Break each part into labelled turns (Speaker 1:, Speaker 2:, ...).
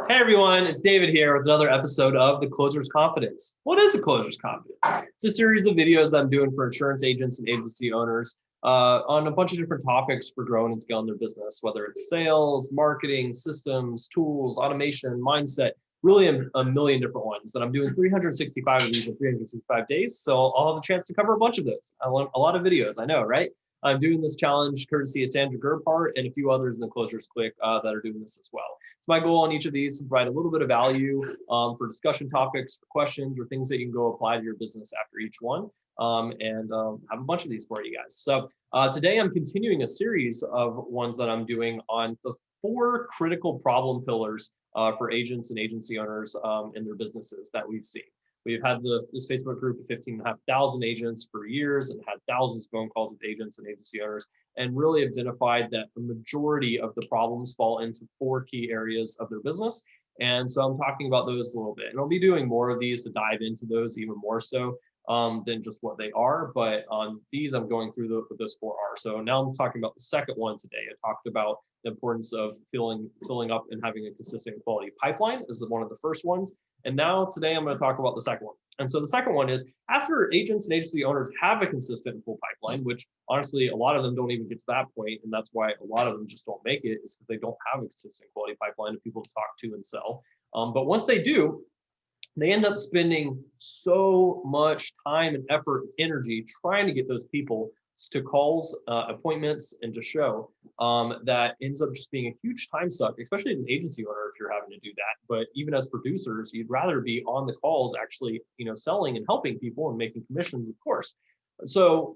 Speaker 1: Hey everyone, it's David here with another episode of The Closer's Confidence. What is a closer's confidence? It's a series of videos I'm doing for insurance agents and agency owners on a bunch of different topics for growing and scaling their business, whether it's sales, marketing, systems, tools, automation, mindset, really a million different ones. And I'm doing 365 of these in 365 days. So I'll have a chance to cover a bunch of those. I want a lot of videos, I know, right? I'm doing this challenge courtesy of Sandra Gerpart and a few others in the Closers Clique that are doing this as well. So my goal on each of these is to provide a little bit of value for discussion topics, for questions, or things that you can go apply to your business after each one, and have a bunch of these for you guys. So today I'm continuing a series of ones that I'm doing on the 4 critical problem pillars for agents and agency owners in their businesses that we've seen. We've had this Facebook group of 15,500 agents for years and had thousands of phone calls with agents and agency owners, and really identified that the majority of the problems fall into 4 key areas of their business. And so I'm talking about those a little bit, and I'll be doing more of these to dive into those even more so than just what they are. But on these, I'm going through what those 4 are. So now I'm talking about the second one today. I talked about the importance of filling up and having a consistent quality pipeline. This is one of the first ones. And now today I'm going to talk about the second one. And so the second one is, after agents and agency owners have a consistent full pipeline, which honestly, a lot of them don't even get to that point. And that's why a lot of them just don't make it, is because they don't have a consistent quality pipeline of people to talk to and sell. But once they do, they end up spending so much time and effort and energy trying to get those people to calls, appointments, and to show that ends up just being a huge time suck, especially as an agency owner if you're having to do that. But even as producers, you'd rather be on the calls actually, selling and helping people and making commissions, of course. So,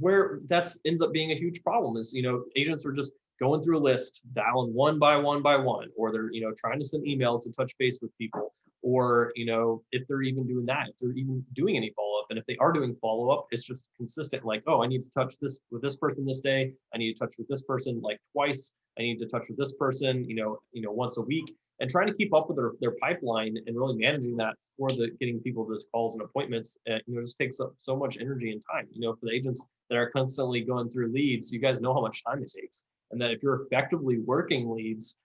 Speaker 1: where that ends up being a huge problem is, agents are just going through a list, dialing one by one by one, or they're, trying to send emails to touch base with people. Or, if they're even doing that, if they're even doing any follow-up. And if they are doing follow-up, it's just consistent, like, oh, I need to touch this with this person this day. I need to touch with this person like twice. I need to touch with this person, once a week, and trying to keep up with their pipeline and really managing that for getting people those calls and appointments, just takes up so much energy and time. For the agents that are constantly going through leads, you guys know how much time it takes. And that if you're effectively working leads,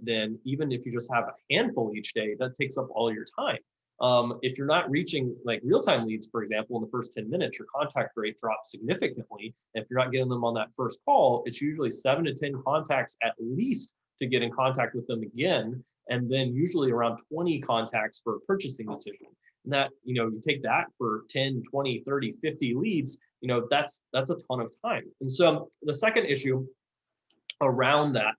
Speaker 1: then even if you just have a handful each day, that takes up all your time. If you're not reaching like real-time leads, for example, in the first 10 minutes, your contact rate drops significantly. And if you're not getting them on that first call, it's usually 7 to 10 contacts at least to get in contact with them again. And then usually around 20 contacts for a purchasing decision. And that, you take that for 10, 20, 30, 50 leads, that's a ton of time. And so the second issue around that,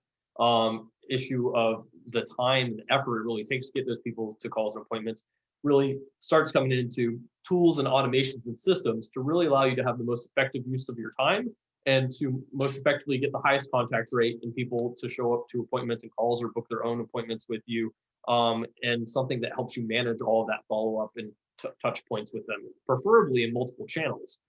Speaker 1: issue of the time and effort it really takes to get those people to calls and appointments, really starts coming into tools and automations and systems to really allow you to have the most effective use of your time and to most effectively get the highest contact rate and people to show up to appointments and calls or book their own appointments with you, and something that helps you manage all of that follow-up and touch points with them, preferably in multiple channels,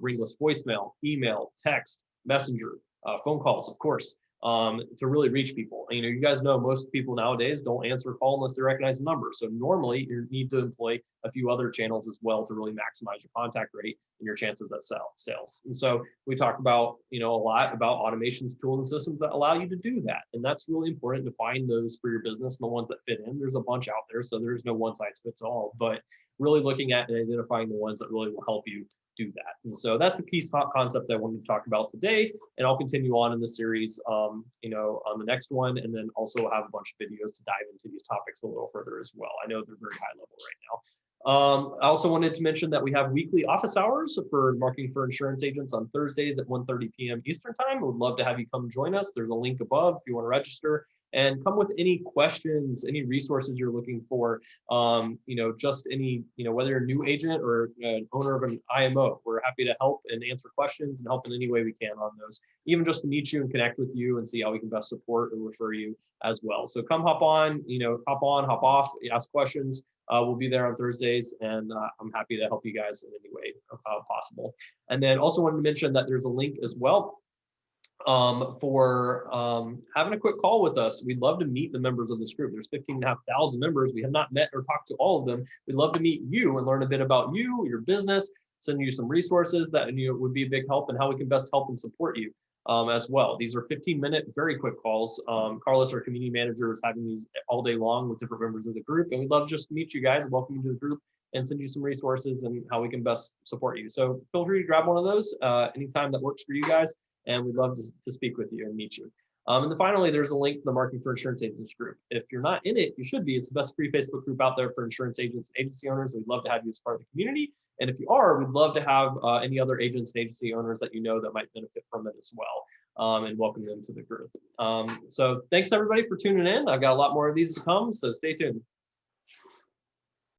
Speaker 1: ringless voicemail, email, text, messenger, phone calls, of course, to really reach people. You guys know most people nowadays don't answer a call unless they recognize the number. So normally you need to employ a few other channels as well to really maximize your contact rate and your chances at sales. And so we talk about, a lot about automations, tools, and systems that allow you to do that. And that's really important to find those for your business and the ones that fit in. There's a bunch out there, so there's no one size fits all, but really looking at and identifying the ones that really will help you do that. And so that's the key concept I wanted to talk about today. And I'll continue on in the series, on the next one, and then also have a bunch of videos to dive into these topics a little further as well. I know they're very high level right now. I also wanted to mention that we have weekly office hours for marketing for insurance agents on Thursdays at 1:30 p.m. Eastern time. We'd love to have you come join us. There's a link above if you want to register. And come with any questions, any resources you're looking for, just any, whether you're a new agent or an owner of an IMO, we're happy to help and answer questions and help in any way we can on those, even just to meet you and connect with you and see how we can best support and refer you as well. So come hop on, hop off, ask questions. We'll be there on Thursdays, and I'm happy to help you guys in any way possible. And then also wanted to mention that there's a link as well for having a quick call with us. We'd love to meet the members of this group. There's 15,500 members. We have not met or talked to all of them. We'd love to meet you and learn a bit about you, your business, send you some resources that would be a big help and how we can best help and support you. as well. These are 15-minute, very quick calls. Carlos, our community manager, is having these all day long with different members of the group, and we'd love just to meet you guys, welcome you to the group, and send you some resources and how we can best support you. So feel free to grab one of those anytime that works for you guys, and we'd love to speak with you and meet you. And then finally, there's a link to the Marketing for Insurance Agents group. If you're not in it, you should be. It's the best free Facebook group out there for insurance agents and agency owners. We'd love to have you as part of the community. And if you are, we'd love to have any other agents and agency owners that you know that might benefit from it as well, and welcome them to the group. So thanks everybody for tuning in. I've got a lot more of these to come, so stay tuned.